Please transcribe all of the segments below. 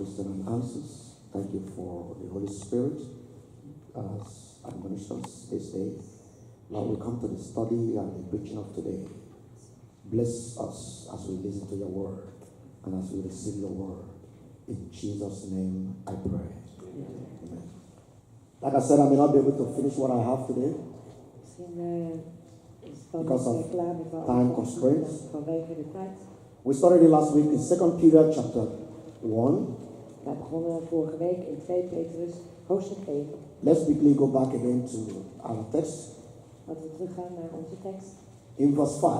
questions and answers. Thank you for the Holy Spirit as admonitions this day. Now we come to the study and the preaching of today. Bless us as we listen to your word and as we receive your word. In Jesus' name I pray. Amen. Like I said, I may not be able to finish what I have today because of time constraints. We started it last week in 2 Peter chapter 1. Wij begonnen vorige week in 2 Petrus hoofdstuk 1. Let's quickly go back again to our text. Laten we teruggaan naar onze tekst. In verse 5.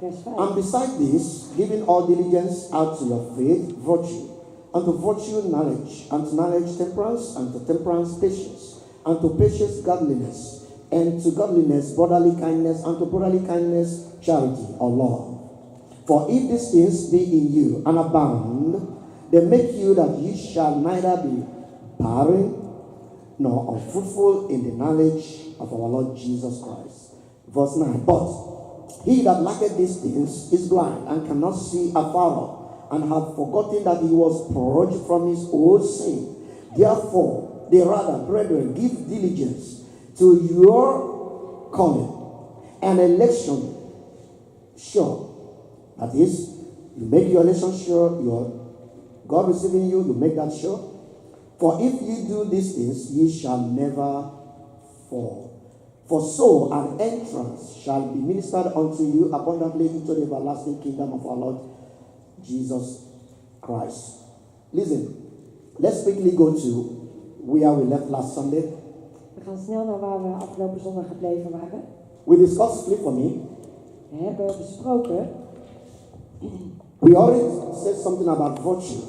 Vers 5. And besides this, giving all diligence out to your faith, virtue, and to virtue knowledge, and to knowledge temperance, and to temperance patience, and to patience godliness, and to godliness brotherly kindness, and to brotherly kindness charity or love. For if these things be in you and abound, they make you that ye shall neither be barren nor unfruitful in the knowledge of our Lord Jesus Christ. Verse 9. But he that lacketh these things is blind and cannot see afar off, and hath forgotten that he was purged from his old sin. Therefore, the rather, brethren, give diligence to your calling and election sure. That is, you make your election sure, your God receiving you, you make that sure. For if you do these things, ye shall never fall. For so an entrance shall be ministered unto you abundantly into the everlasting kingdom of our Lord Jesus Christ. Listen, let's quickly go to where we left last Sunday. We gaan snel naar waar we afgelopen zondag gebleven waren. We discussed, flip for me. We hebben besproken. We already said something about virtue.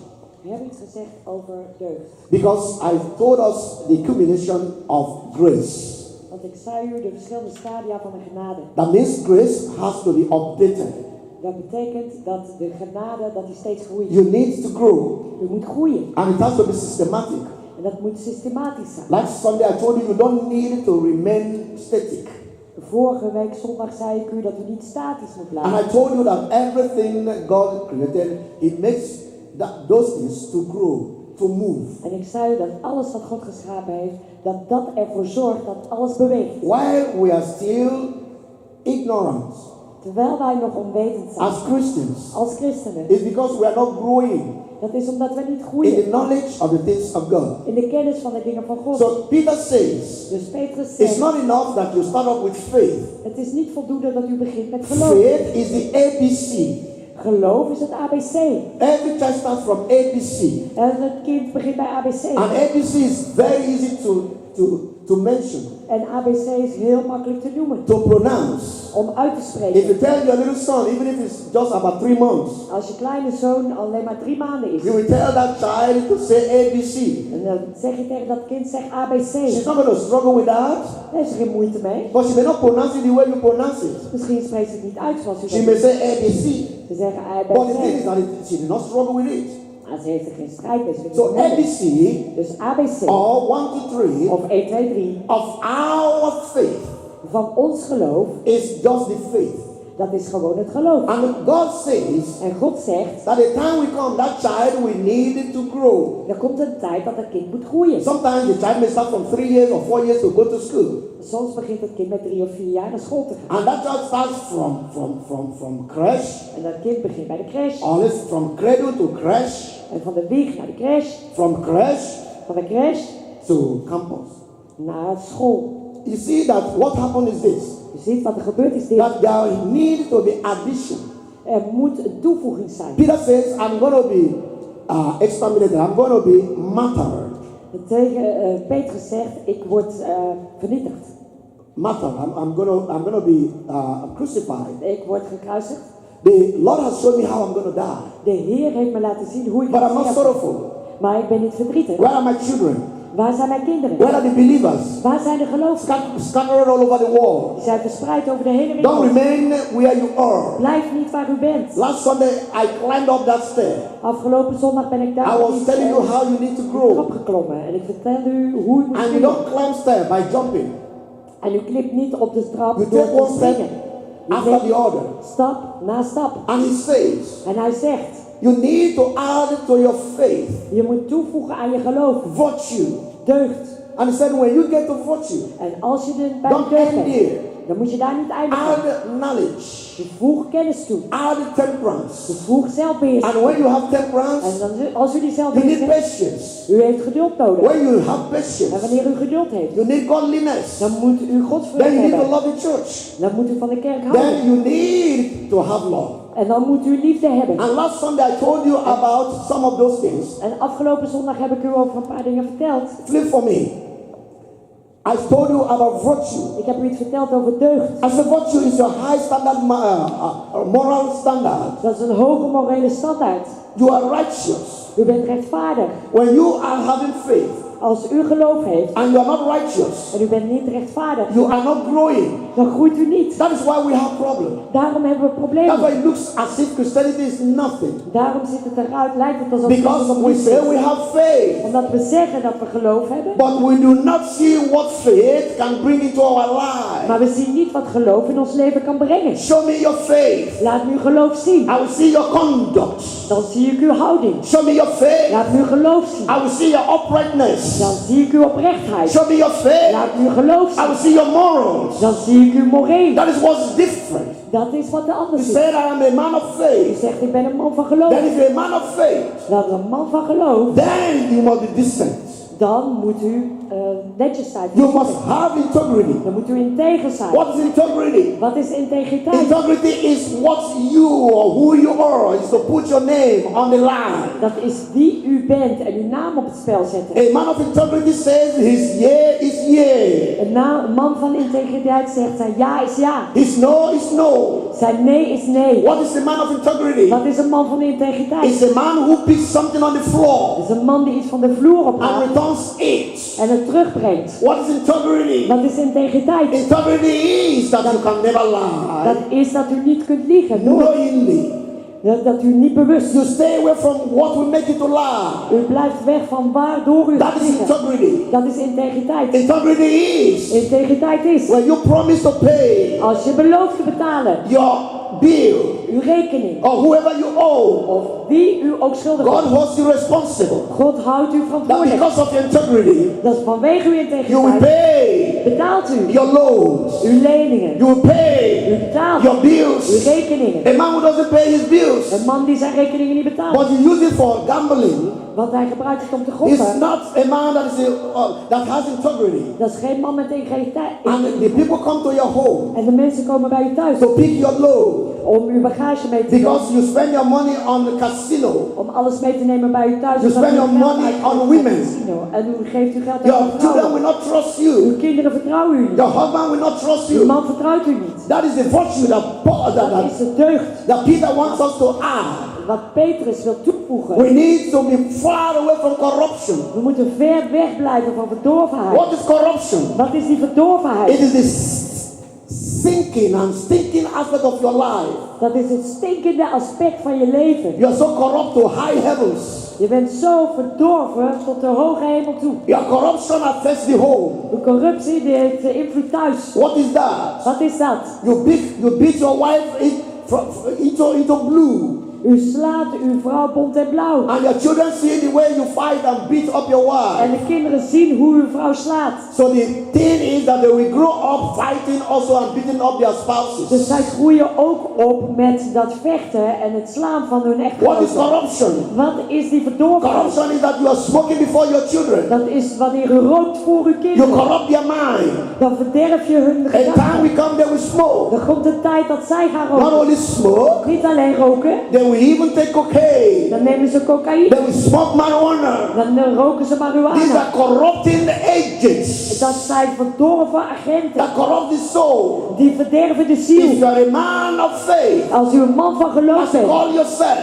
We hebben iets gezegd over deugd. Because I told us the accumulation of grace. Want ik zei u de verschillende stadia van de genade. That means grace has to be updated. Dat betekent dat de genade dat die steeds groeit. You need to grow. U moet groeien. And it has to be systematic. En dat moet systematisch zijn. Like Sunday I told you, you don't need to remain static. Vorige week zondag zei ik u dat u niet statisch moet blijven. And I told you that everything God created, it makes those things to grow, to move. En ik zei u dat alles wat God geschapen heeft, dat ervoor zorgt dat alles beweegt. While we are still ignorant, terwijl wij nog onwetend zijn, as Christians, als christenen, it's because we are not growing. Dat is omdat we niet In groeien. the knowledge of the things of God. In de kennis van de dingen van God. So Peter says, dus Petrus it's zegt, not enough that you start off with faith. het is niet voldoende dat u begint met geloof. Faith is the ABC. Geloof is het ABC. Every child starts from ABC. En het kind begint bij ABC. And ABC is very easy to mention. En ABC is heel makkelijk te noemen. To pronounce. Om uit te spreken. If you tell your little son, even if it's just about 3 months. Als je kleine zoon alleen maar 3 maanden is. You will tell that child to say ABC. En dan zeg je tegen dat kind, zeg ABC. She's not going to struggle with that. Daar is er geen moeite mee. But she may not pronounce it the way you pronounce it. Misschien spreekt ze het niet uit zoals u She may say ABC. Ze zeggen ABC. But the thing is that she did not struggle with it. Maar ze heeft er geen strijd mee. So ABC, dus ABC, or 1, 2, 3, of 1, 2, 3, of our faith, van ons geloof, is just the faith. Dat is gewoon het geloof. And God says, en God zegt, that the time will come, that child will need to grow. Er komt een tijd dat het kind moet groeien. Sometimes the child may start from 3 years or 4 years to go to school. Soms begint het kind met 3 of 4 jaar naar school te gaan. And that child starts from crash. En dat kind begint bij de crash. Always from cradle to crash. En van de wieg naar de crash. From crash. Van de crash. To campus. Naar school. You see that what happened is this. Je ziet wat er gebeurt is dit. That there need to be addition. Er moet een toevoeging zijn. Peter says, I'm going to be exterminated. I'm going to be martyred. Tegen Petrus zegt, ik word vernietigd. Martyred. I'm going to be crucified. Ik word gekruisigd. The Lord has shown me how I'm going to die. De Heer heeft me laten zien hoe ik But I'm not sorrowful. Maar ik ben niet verdrietig. Where are my children? Waar zijn mijn kinderen? Where are the believers? Waar zijn de gelovigen? Scattered all over the world. Die zijn verspreid over de hele wereld. Don't remain where you are. Blijf niet waar u bent. Last Sunday I climbed up that stair. Afgelopen zondag ben ik daar I was telling you how you need to grow. opgeklommen en ik vertelde u hoe u moet And you don't climb stair by jumping. En u klimt niet op de trap You door take te one step springen. after the other. Stap na stap. And he says, En hij zegt, You need to add to your faith Je moet toevoegen aan je geloof. virtue. Deugd. And he said, when you get to virtue, En als je er bij don't de deugd end bent, there. dan moet je daar niet eindigen. Add knowledge. Voeg kennis toe. Add temperance. Voeg zelfbeheersing. And when you have En temperance, dan, als u die you need zelfbeheersing heeft, patience. u heeft geduld nodig. When you have En patience, wanneer u geduld heeft, you need godliness. dan moet u Then godsvrucht you need to hebben. love the church. Dan moet u van de kerk Then houden. you need to have love. En dan moet u liefde hebben. And last Sunday I told you about some of those things. En afgelopen zondag heb ik u over een paar dingen verteld. Flip for me. I told you about virtue. Ik heb u iets verteld over deugd. I said virtue is your high standard moral standard. Dat is een hoge morele standaard. You are righteous. U bent rechtvaardig. When you are having faith Als u geloof heeft and you are not righteous, en u bent niet rechtvaardig, you are not growing. dan groeit u niet. That is why we have problems. Daarom hebben we That's problemen. why it looks as if Christianity is nothing. Daarom ziet het eruit, lijkt het alsof Because Christus we niets say is. we have faith, Omdat we zeggen dat we geloof hebben, but we do not see what faith can bring into our life. maar we zien niet wat geloof in ons leven kan brengen. Show me your faith. Laat me uw geloof zien. I will see your conduct. Dan zie ik uw houding. Show me your faith. Laat me uw geloof zien. I will see your uprightness. Dan zie ik uw oprechtheid. Show me your faith. Laat me uw geloof I will zien. see your morals. Dan zie ik uw moreel. That is what's different. Dat is wat de He ander ziet. said, I am a man of U faith. zegt, ik ben een man van geloof. Then if you're a man of faith, Dat is een man van geloof. then you must be decent. Dan moet u netjes zijn. You must have integrity. Dan moet u integer zijn. What is integrity? Wat is integriteit? Integrity is what you or who you are. Is to put your name on the line. Dat is wie u bent en uw naam op het spel zetten. A man of integrity says his yea is yea. Een man van integriteit zegt zijn ja is ja. His no is no. Zijn nee is nee. What is a man of integrity? Wat is een man van integriteit? It's a man who picks something on the floor Dat is een man die iets van de vloer and ophaalt returns it. en het terugbrengt. What is integrity? Wat is integriteit? Integrity is that you can never lie. Dat is dat u niet kunt liegen. Nooit. Knowingly. Dat u niet bewust. You stay away from what will make you to lie. U blijft weg van waardoor u That gaat is liegen. integrity. Dat is integriteit. Integrity is Integriteit is when you promise to pay als je belooft te betalen, your bill uw rekening, or whoever you owe. of wie u ook schuldig God is. holds you responsible. God houdt u That verantwoordelijk. because of your integrity, Dat is vanwege uw you will integriteit. pay Betaalt u your loans. uw leningen. You will pay U betaalt your uw bills. rekeningen. A man who doesn't pay his bills, Een man die zijn rekeningen niet betaalt, but you use it for gambling, want hij gebruikt het om te is gokken. not a man that has integrity. Dat is geen man met integriteit. And the people come to your home En de mensen komen bij u thuis to pick your load om uw bagage mee te nemen. because you spend your money on the casino. Om alles mee te nemen bij u thuis. You zodat spend u your geld money uitgeeft on aan women. het casino. En u geeft uw geld Your aan children vrouwen. will not trust Uw you. kinderen vertrouwen u niet. Your husband will not trust Uw you. man vertrouwt u niet. That is the virtue Dat is de deugd that Peter wants us to add. wat Petrus wil toevoegen. We need to be far away from corruption. We moeten ver weg blijven van verdorvenheid. What is corruption? Wat is die It verdorvenheid? is the sinking and stinking aspect of your life. Dat is het stinkende aspect van je leven. You are so corrupt to high heavens. Je bent zo verdorven tot de hoge hemel toe. Your corruption affects the home. De corruptie die heeft de invloed thuis. What is that? Wat is dat? You beat your wife into blue. U slaat uw vrouw bont en blauw. And your children see the way you fight and beat up your En wife. de kinderen zien hoe uw vrouw slaat. So the thing is that they will grow up fighting also and beating up their Dus spouses. zij groeien ook op met dat vechten en het slaan van hun What is echtgenoten. corruption? Wat is die verdorvenheid? Corruption is that you are smoking before your children. Dat is wanneer u rookt voor uw You kinderen. corrupt their mind. Dan verderf je hun A time gedachten. will come they will smoke. Er komt een tijd dat zij gaan Not roken. only smoke, Niet alleen roken, they will even take cocaine. dan nemen ze cocaïne. They will smoke marijuana. Dan roken ze These marihuana. are corrupting agents Dat zijn verdorven agenten. that corrupt the soul. Die verderven de If ziel. you are a man of faith, Als u een man van geloof as you bent, call yourself,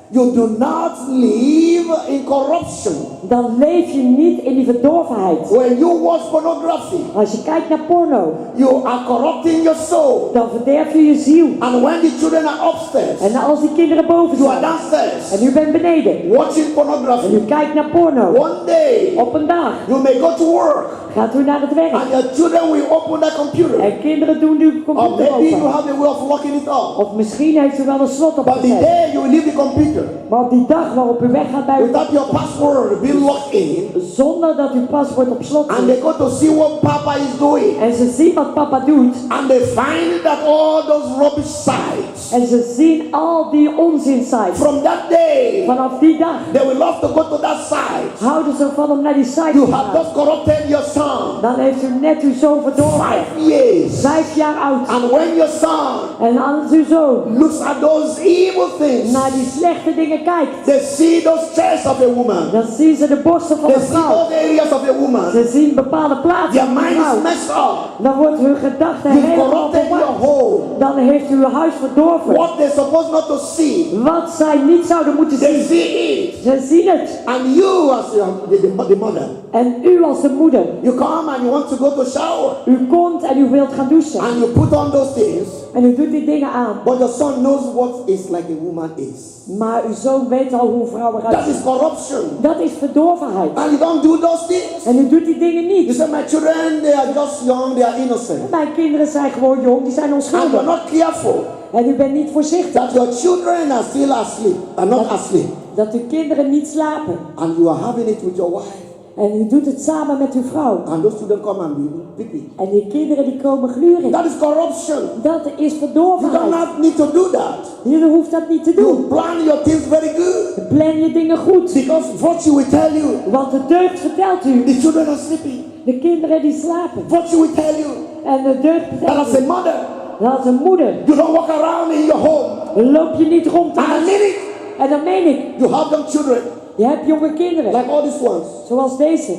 you do not live live in corruption. Dan leef je niet in die verdorvenheid. When you watch pornography, Als je kijkt naar porno, you are corrupting your soul. dan verderf je je ziel. And when the children are upstairs, En als die kinderen boven you are zijn, downstairs, en u bent beneden, watching en pornography. u kijkt naar porno, One day, op een dag you may go to work, gaat u naar het werk. and your children will open that computer. En kinderen doen uw Or computer maybe you open. have a way of locking it up. Of misschien heeft u wel een slot But the opgezet. day you will leave the computer, Maar op die dag waarop u weggaat bij uw without your password being locked in, zonder dat uw paswoord op slot and they is. go to see what Papa is doing, En ze zien wat papa doet. and they find that all those rubbish sites, En ze zien al die onzinsites. from that day, Vanaf die dag they will love to go to that site. houden ze van om naar die site You te have gaan. just corrupted your son. Dan heeft u net uw zoon verdorven. 5 years. 5 jaar oud. And when your son En als uw zoon looks at those evil things, naar die slechte dingen kijkt, they see those chests of a woman. dan zien ze de borsten van They de see vrouw. those areas of a woman. Ze zien bepaalde plaatsen Their van de mind is vrouw. messed up. Dan wordt hun gedachte You've helemaal corrupted your verward. home. Dan heeft u uw huis verdorven. What they're supposed not to see, Wat zij niet zouden moeten they zien. see it. Ze zien het. And you, as the mother, En u als de moeder, you come and you want to go to shower, u komt en u wilt gaan douchen. and you put on those things, En u doet die dingen aan. but your son knows what is like a woman is. Maar uw zoon weet al hoe een vrouw eruit That is ziet. corruption. Dat is verdorvenheid. And you don't do those things. En u doet die dingen You niet. say, my children, they are just young, they are innocent. Mijn kinderen zijn gewoon jong, die zijn And you're onschuldig. not careful En u bent niet voorzichtig. that your children are still asleep, are not asleep. Dat uw kinderen niet slapen. And you are having it with your wife. En u doet het samen met uw vrouw. And those children come and be picky. En die kinderen die komen gluren. That is corruption. Dat is You verdorvenheid. don't need to do that. Je hoeft dat niet te You doen. plan your things very good. Plan je dingen goed. Because virtue will tell you Want de deugd vertelt u. the children are sleeping. De kinderen die slapen. Virtue will tell you En de deugd that vertelt as a u. mother, Dat als een moeder you don't walk around in your home. loop je niet rond. And I mean it. En dan meen ik. You have young children, Je hebt jonge kinderen. like all these ones. Zoals deze.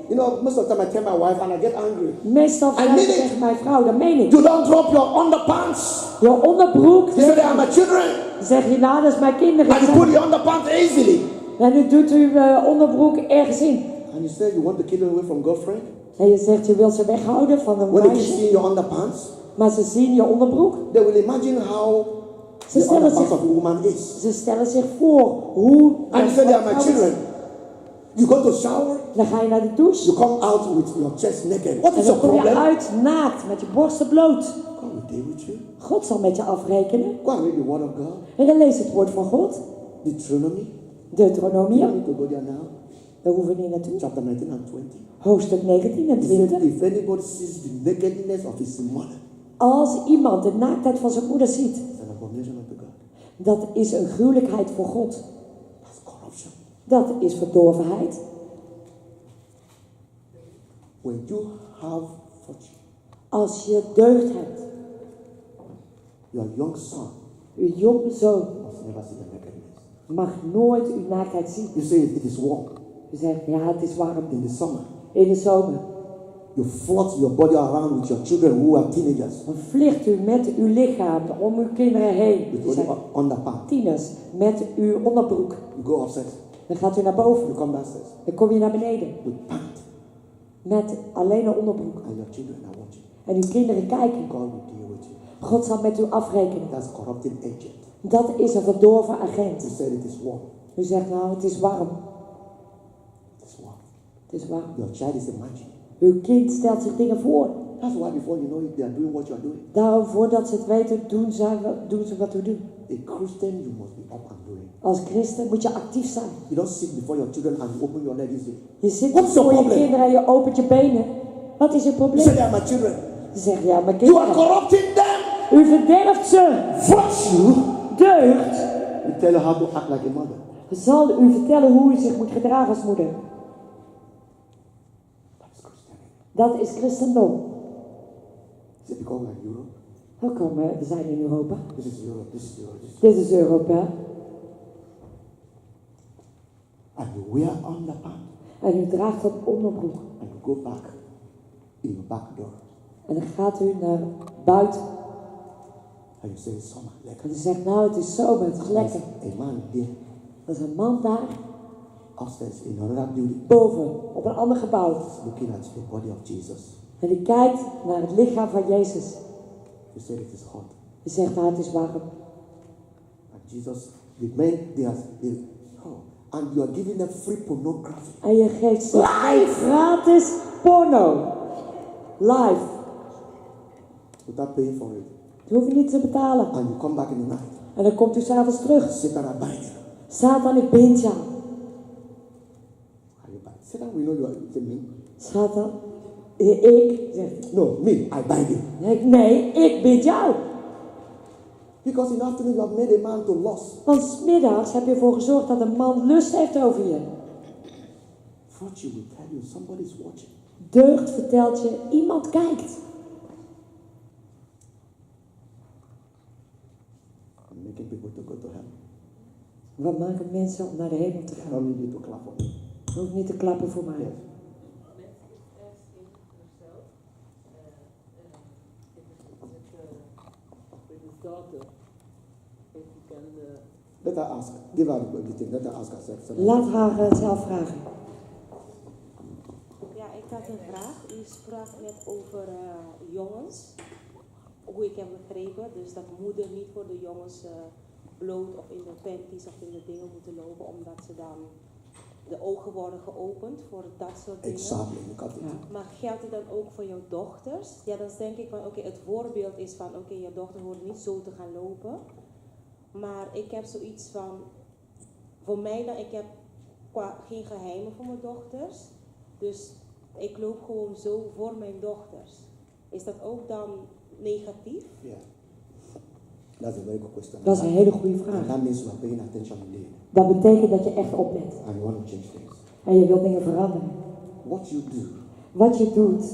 You know, most of the time I tell my wife and I get angry. Meestal I mean it. tegen mijn vrouw, dat meen ik. You don't drop your underpants. Je onderbroek. You say they are my children. Zeg je nou, dat is mijn kinderen. And you put the underpants easily. En u doet uw onderbroek ergens in. And you say you want to keep them away from girlfriend. En je zegt je wilt ze weghouden van een When they keep meisje. seeing your underpants, Maar ze zien je onderbroek. they will imagine how the stellen underpants zich- of a woman is. Ze stellen zich voor hoe. And you say they are my children. You go to shower, Dan ga je naar de douche. you come out with your chest naked. What En is dan your kom je problem? uit naakt met je borsten bloot. God will deal with you. God zal met je afrekenen. Go and read the word of God. En dan lees het woord van God. Deuteronomy. You Deuteronomie. don't need to go there now. Daar hoeven we niet naartoe. Chapter 19 and 20. Hoofdstuk 19 en He said, 20. if anybody sees the nakedness of his mother, Als iemand de naaktheid van zijn moeder ziet, it's an abomination unto God. dat is een gruwelijkheid voor God. That's corruption. Dat is verdorvenheid. When you have virtue, Als je deugd hebt, your young son uw jonge zoon must never see the nakedness. mag nooit uw naaktheid zien. You say it is warm U zegt, ja, het is warm in the summer. in de zomer. You float your body around with your children who are teenagers Dan vliegt u met uw lichaam om uw kinderen heen. with Die only zijn underpants. tieners met uw onderbroek. You go upstairs. Dan gaat u naar boven. You come downstairs Dan kom je naar beneden with pants, met alleen een onderbroek. and your children are watching. En uw kinderen kijken. God will deal with you. God zal met u afrekenen. That's corrupting agent. Dat is een verdorven agent. You said it is warm. U zegt nou, het is warm. It is warm. Het is warm. Your child is imagining. Uw kind stelt zich dingen voor. That's why before you know it, they are doing what you are doing. Daarom, voordat ze het weten, doen ze wat we doen. A Christian, you must be up and doing. Als christen moet je actief zijn. You don't sit before your children and open your legs. Je zit What's your voor je problem? kinderen en je opent je benen. Wat is het You say probleem? they are my children. Ze zeggen, ja, mijn You are kinderen. corrupting them. U verderft ze. Virtue Deugd will tell you how to act like a mother. zal u vertellen hoe u zich moet gedragen als moeder. That is Christianity. Dat is christendom. Is it because we are in Europe? Hoe komen we zijn in Europa? This is Europe. This is Europe. This is Dit is Europa. And you wear underpants En u draagt dat onderbroek. and you go back in your back door En dan gaat u naar buiten. and you say it's summer. Like En u zegt, nou, het is zomer, het is lekker. a man there Er is een man daar. upstairs in another building, boven, op een ander gebouw. looking at the body of Jesus. En die kijkt naar het lichaam van Jezus. He said it is hot. Die zegt, nou, het is warm. And Jesus, the men, and you are giving them free pornography. En je geeft ze gratis porno. Live. Without paying for it. Dat hoef je niet te betalen. And you come back in the night. En dan komt u s'avonds terug. Satan, I bind you. Satan, ik bind jou. Are you bind? Satan, we know you are with me. Satan, ik, zegt hij. No, me, I bind you. Nee, ik bind jou. Because in the afternoon you have made a man to lust. Want 's middags heb je ervoor gezorgd dat een man lust heeft over je. Virtue will tell you somebody's watching. Deugd vertelt je, iemand kijkt. I'm making people to go to hell. Wat maken mensen om naar de hemel te I gaan? don't need you to clap for me. Je hoeft niet te klappen voor mij. Yes. Let her ask. Give her the thing. Let her ask herself. Laat haar het zelf vragen. Ja, ik had een vraag. U sprak net over jongens. Hoe ik heb begrepen. Dus dat moeder niet voor de jongens bloot of in de panties of in de dingen moeten lopen. Omdat ze dan de ogen worden geopend voor dat soort dingen. Exactly. Look at it. Ja. Maar geldt het dan ook voor jouw dochters? Ja, dan denk ik van oké, het voorbeeld is van oké, je dochter hoort niet zo te gaan lopen. Maar ik heb zoiets van, voor mij dan, ik heb geen geheimen voor mijn dochters. Dus ik loop gewoon zo voor mijn dochters. Is dat ook dan negatief? Yeah. That's a very good question. Dat is een hele goede And vraag. that means you are paying attention indeed. Dat betekent dat je echt oplet. And you want to change things. En je wilt dingen veranderen. What you do. Wat je doet.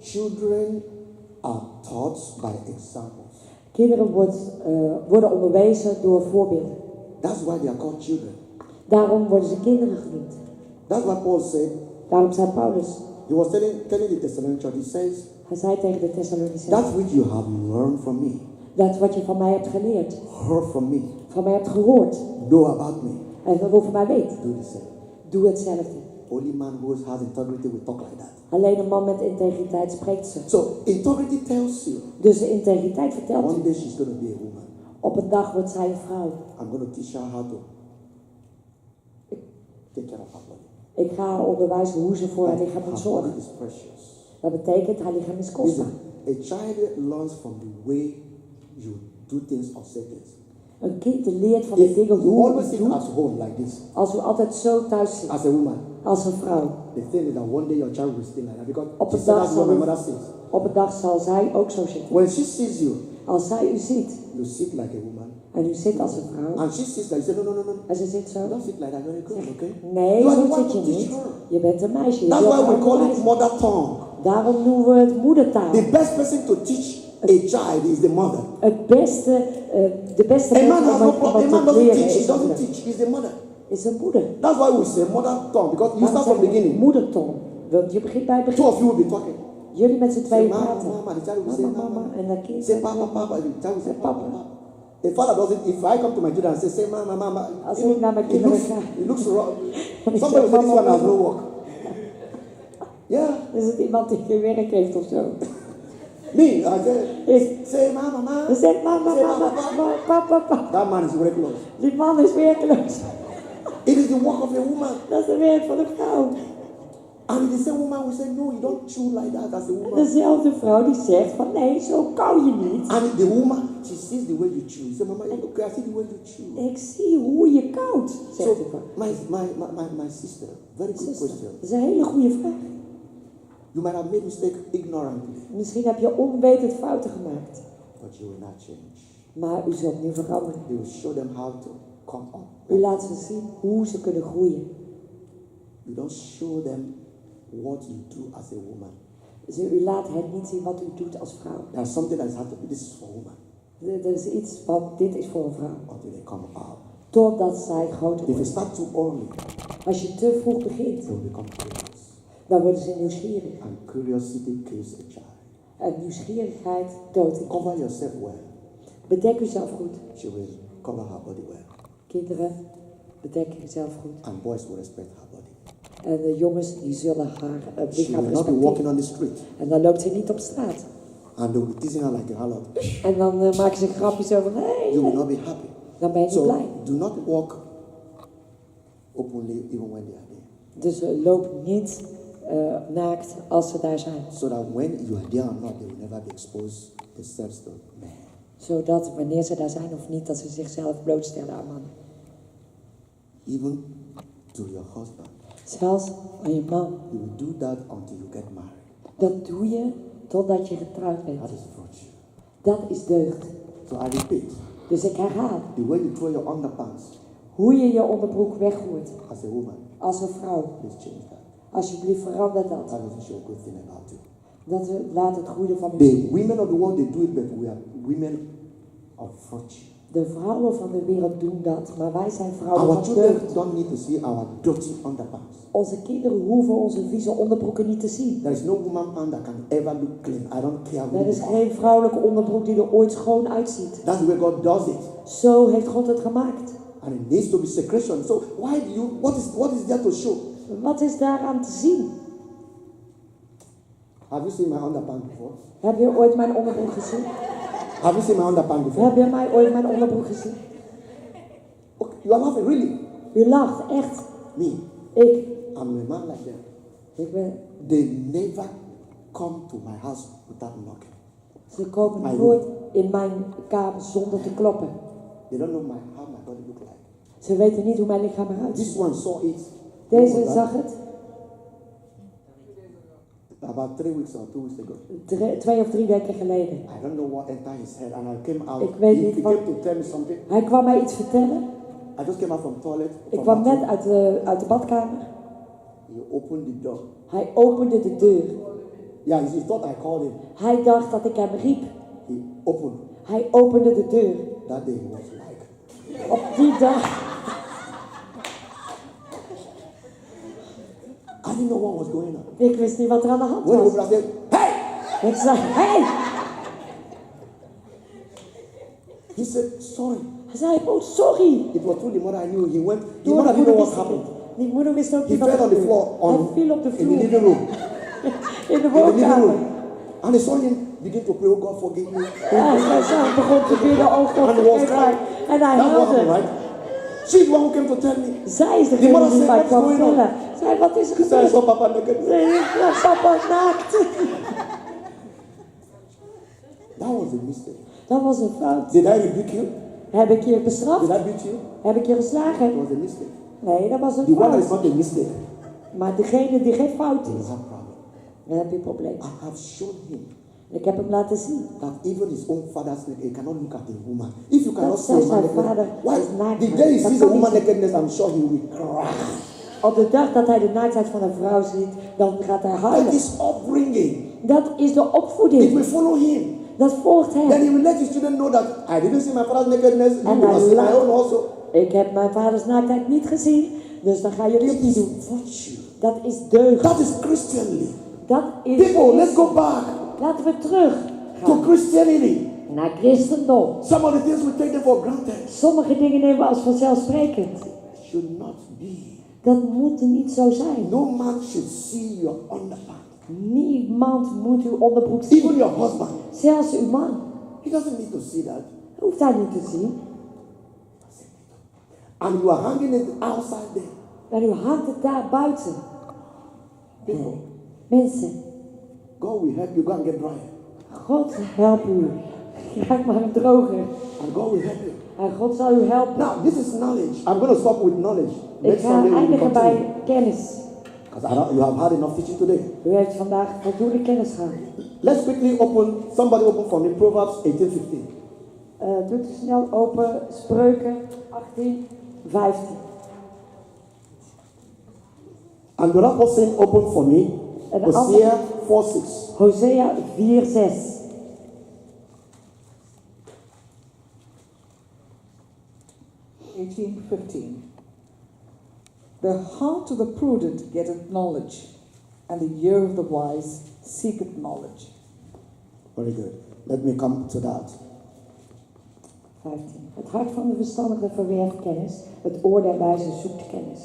Children are taught by examples. Kinderen worden onderwezen door voorbeelden. That's why they are called children. Daarom worden ze kinderen genoemd. That's why Paul said, Daarom zei Paulus, he was telling the Thessalonian church, he says, hij zei tegen de Thessalonicenzen, that which you have learned from me, dat wat je van mij hebt geleerd, heard from me, van mij hebt gehoord, know about me, en wat over mij weet, do the same. doe hetzelfde. Only man who has integrity will talk like that. Alleen een man met integriteit spreekt ze. So integrity tells you, Dus de integriteit vertelt one je, day she's going to be a woman. op een dag wordt zij een vrouw. I'm going to teach her how to take care of her body. Ik ga haar onderwijzen hoe ze voor haar lichaam moet Her zorgen. body is precious. Dat betekent, haar lichaam is kostbaar. Listen, a child learns from the way you do things or say things. Een kind leert van de If dingen you hoe always het sit doet. at home like this, Als u altijd zo thuis zit, as a woman, als een vrouw. the thing is that one day your child will stay like that because Op she een said dag that's what my zal, mother says. op een dag zal zij ook zo zitten. When she sees you, Als zij u ziet you sit like a woman. en u zit als een vrouw And she sees that, you say, no. en ze zit zo. You don't sit like that, you're a girl, okay? Nee, You are zo the one zit je to teach niet. her. Je bent een meisje. Je That's wilt why we haar call it onderwijzen. mother tongue. Daarom noemen we het moedertaal. The best person to teach a child is the mother. De beste A man mens has om no problem. A iemand man te doesn't leren teach. He is een doesn't moeder. teach. He's the mother. Is een moeder. That's why we say mother tongue because you start from the beginning. Moedertong. Want je begint bij het Two begin. of you will be talking. Jullie met z'n Say tweeën mama, praten. mama. The child will say Mama, mama. mama. En dat kind Say zegt papa, papa. The child will say papa, papa. papa. A father doesn't. If I come to my children and say mama, mama. Als you know, ik naar mijn it kinderen looks, ga. it looks wrong. En ik Somebody zeg, will say this mama, one has no mama. work. Yeah. Is het iemand die geen werk heeft of zo? Me, I say, Ik. say mama, mama. Dan zegt mama, Say mama, papa, papa. That man is worthless. Die man is werkloos. It is the work of a woman. Dat is de werk van de vrouw. And the same woman will say, no, you don't chew like that as a En woman. dezelfde vrouw die zegt van nee, zo kan je niet. And the woman, she sees the way you chew. She says, mama, okay, I see the way you chew. Ik zie hoe je koudt, zegt So, de vrouw. my sister, very good question. Dat is een hele goede vraag. You might have made mistake ignorantly, Misschien heb je onwetend fouten gemaakt. but you will not change. Maar u zult nu veranderen. You will show them how to come up. U laat ze zien hoe ze kunnen groeien. You don't show them what you do as a woman. Dus u laat hen niet zien wat u doet als vrouw. There's something that is happening. This is for women. Er is iets wat dit is voor een vrouw. Until they come up. Totdat zij groter If you wordt. start too early, Als je te vroeg begint, they will become curious. dan worden ze nieuwsgierig. And curiosity kills a child. En nieuwsgierigheid doodt een kind. Cover yourself well. Bedek uzelf goed. She will cover her body well. Kinderen, Bedek jezelf goed. And boys will respect her body. En de jongens die zullen haar She lichaam will not be walking respecteren. on the street. En dan loopt ze niet op straat. And they will be teasing her like a harlot. En dan maken ze grapjes over, You will hey, not be happy. dan ben je niet So blij. do not walk openly even when they are there. Dus loop niet naakt als ze daar zijn. So that when you are there or not, they will never be exposed themselves to men. Zodat wanneer ze daar zijn of niet, dat ze zichzelf blootstellen aan mannen. Even to your husband. Zelfs aan je man. You will do that until you get married. Dat doe je totdat je getrouwd bent. That is virtue. Dat is deugd. So I repeat, Dus ik herhaal. the way you throw your underpants Hoe je je onderbroek weggooit as a woman, als een vrouw. please change that. Alsjeblieft verander dat. That doesn't show a good thing about you. Dat laat het goede van u The zien. women of the world, they do it, but we are women of virtue. De vrouwen van de wereld doen dat, maar wij zijn vrouwen Our van children deugd. don't need to see our dirty underpants. Onze kinderen hoeven onze vieze onderbroeken niet te zien. There is no woman pant that can ever look clean. I don't care who Er is you are. geen vrouwelijke onderbroek die er ooit schoon uitziet. That's the way God does it. Zo heeft God het gemaakt. And it needs to be secretion. So why do you, what is there to show? Wat is daaraan te zien? Have you seen my underpants before? Heb je ooit mijn onderbroek gezien? Have you seen my underpants before? Heb je mij ooit mijn onderbroek gezien? Okay, you are laughing, really? U lacht, echt. Me, Ik I'm a man like them. ben... They never come to my house without knocking. Ze komen nooit in mijn kamer zonder te kloppen. They don't know how my body look like. Ze weten niet hoe mijn lichaam eruit ziet. This one saw it. Deze When was zag that? het About 3 weeks or 2 weeks ago. 2 of 3 weken geleden. I don't know what entered his head, and I came out. Ik weet He niet came wat- to tell me something. Hij kwam mij iets vertellen. I just came out from toilet. Ik from kwam net bathroom. uit de badkamer. He opened the door. Hij opende de deur. Yeah, he thought I called him. Hij dacht dat ik hem riep. He opened. Hij opende de deur. That day he was like, Op die dag. I didn't know what was going on. Ik wist niet wat er aan de hand When he was. opened, I said, hey! Ik zei, hey! He said, sorry. Hij zei, oh sorry. It was through the mother I knew. He went, the Door mother de didn't know moeder what wist het happened. niet. Die moeder wist ook He niet wat fell er on the floor gebeurde. Hij viel op de in the vloer. living room. In de In the living woonkamer. room. And I saw him begin to pray, oh God, forgive me. Ja, hij zag, begon te bidden, oh God, And he was vergeef mij. crying. En hij That's what happened, huilde. right? She's the one who came to tell me. Zij is The degene mother die said, mij what's kwam going on? vertellen. Zij, wat is er He said, I gebeurd? saw Papa naked. Zei, ja, papa is naakt. That was a mistake. Dat was een fout. Did I rebuke you? Heb ik je bestraft? Did I beat you? Heb ik je It geslagen? was a mistake. Nee, dat was een The one that is fout. not a mistake, Maar degene die geen fout you is, have problem. dan heb je een probleem. I have shown him Ik heb hem laten zien. that even his own father's naked, he cannot look at a woman. If you cannot Dat see a zelfs man zijn vader naked, why? is naakt. The day he Dat sees a kan woman niet. nakedness, I'm sure he will cry. Op de dag dat hij de naaktheid van een vrouw ziet, dan gaat hij That huilen. is upbringing. Dat is de It opvoeding. will follow him. Dat volgt Then hem. he will let his children know that I didn't see my father's nakedness. You And will I see my love- own also. Ik heb mijn vaders naaktheid niet gezien, dus dan gaan jullie ook It niet is doen. virtue. Dat is deugd. That is Christianly. Dat is... People, let's go back Laten we terug to gaan Christianity. naar christendom. Some of the things we take them for granted Sommige dingen nemen we als vanzelfsprekend. should not be. Dat moet niet zo zijn. No man should see your underpants. Niemand moet uw onderbroek zien. Even your husband. Zelfs uw man. He doesn't need to see that. Hoeft hij niet te zien. And you are hanging it outside there. En u hangt het daar buiten. People, Mensen, God will help you go and get drier. God help u. Raak maar droger. And God will help you. En God zal u helpen. Now, this is knowledge. I'm going to stop with knowledge. Ik Next ga Sunday we will eindigen bij continue. kennis. Because you have had enough teaching today. U heeft vandaag voldoende kennis gehad. Let's quickly open, somebody open for me, Proverbs 18:15. Doet u snel open, Spreuken 18, 15. And the other person open for me, En de Hosea 4:6. Hosea 4, 6. The heart of the prudent getteth knowledge, and the ear of the wise seeketh knowledge. Very good. Let me come to that. 15. Het hart van de verstandige verwerft kennis, het oor der wijze zoekt kennis.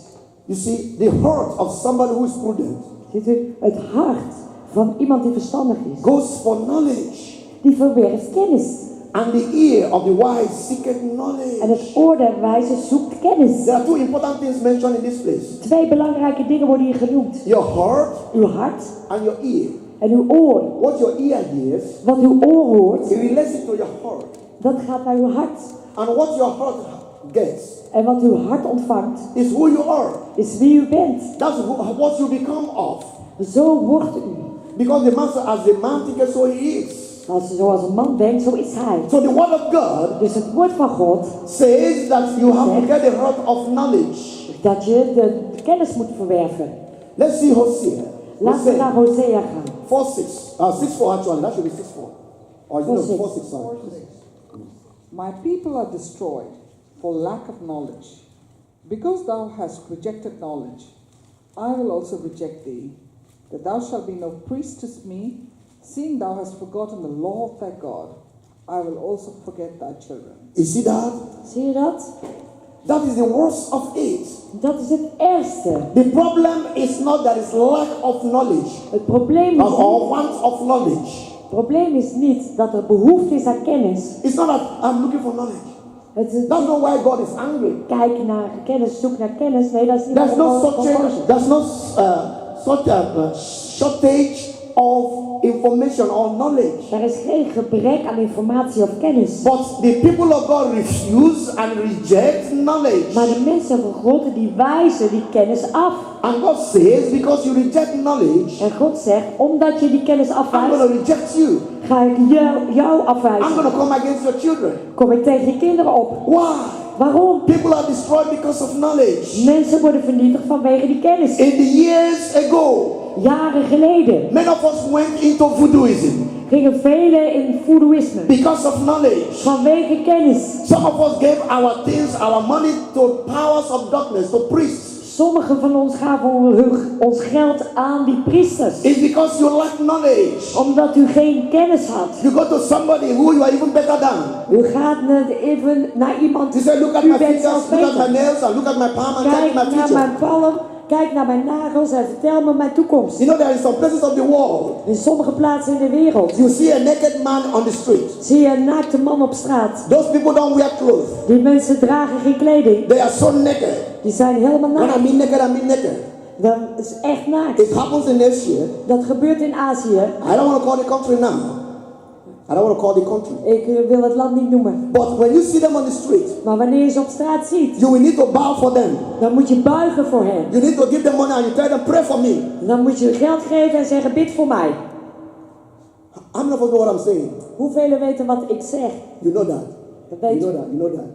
You see, the heart of somebody who is prudent Ziet u, het hart van iemand die verstandig is, goes for knowledge, die verwerft kennis. and the ear of the wise seeketh knowledge. En het oor der wijze zoekt kennis. There are two important things mentioned in this place: 2 belangrijke dingen worden hier genoemd. your heart Uw hart and your ear. en uw oor. What your ear hears, Wat uw oor hoort, it relates it to your heart, dat gaat naar uw hart. and what your heart gets En wat uw hart ontvangt, is who you are. is wie u bent. That's what you become of. Zo wordt u. Because the man said, as the man thinketh, so he is. Zoals een man denkt, zo is hij. So the word of God Dus het woord van God, says that you have to get the heart of knowledge. dat je de kennis moet verwerven. Let's see Hosea. Laten we naar Hosea gaan. 4:6. 6:4 actually. That should be 6:4. Or you know, 4:6. 4:6. Sorry. My people are destroyed for lack of knowledge. Because thou hast rejected knowledge, I will also reject thee, that thou shalt be no priest to me, seeing thou hast forgotten the law of thy God. I will also forget thy children. You see that? Zie je dat? That is the worst of it. Dat is het ergste. The problem is not that it's lack of knowledge Het probleem is, or want of knowledge. niet dat er behoefte is aan kennis. It's not that I'm looking for knowledge. Het is That's not why God is angry. kijk naar kennis, zoek naar kennis. Nee, dat is niet There's no waarom God such boos is. there's no such a shortage of information or knowledge. Er is geen gebrek aan informatie of kennis. But the people of God refuse and reject knowledge. Maar de mensen van God die wijzen die kennis af. And God says, because you reject knowledge, En God zegt, omdat je die kennis I'm afwijst, going to reject you. ga ik jou I'm afwijzen. going to come against your children. Kom ik tegen je kinderen op. Why? Waarom? People are destroyed because of knowledge. Mensen worden vernietigd vanwege die kennis. In the years ago, Jaren geleden many of us went into voodooism gingen velen in voodooïsme. because of knowledge. Vanwege kennis. Some of us gave our things, our money to powers of darkness, to priests. Sommigen van ons gaven ons geld aan die priesters. It's because you lack knowledge. Omdat u geen kennis had. You go to somebody who you are even better than. U gaat even naar iemand. He said, look at U my bent fingers, zelf look at beter. my nails, and look at my palm, and tell me Kijk my naar future. mijn palm, kijk naar mijn nagels en vertel me mijn toekomst. You know, there is some places of the world, In sommige plaatsen in de wereld you see a naked man on the street. zie je een naakte man op straat. Those people don't wear clothes. Die mensen dragen geen kleding. They are so naked. Die zijn helemaal When I naakt. mean naked, I mean naked. Dat is echt naakt. It happens in Asia. Dat gebeurt in Azië. I don't want to call the country now. I don't want to call the country. Ik wil het land niet noemen. But when you see them on the street, Maar wanneer je ze op straat ziet, you will need to bow for them. dan moet je buigen voor hen. You need to give them money and you tell them, pray for me. Dan moet je geld geven en zeggen, bid voor mij. How many of us know what I'm saying? Hoeveel weten wat ik zeg? You know that. Dat You weet know je. that. You know that.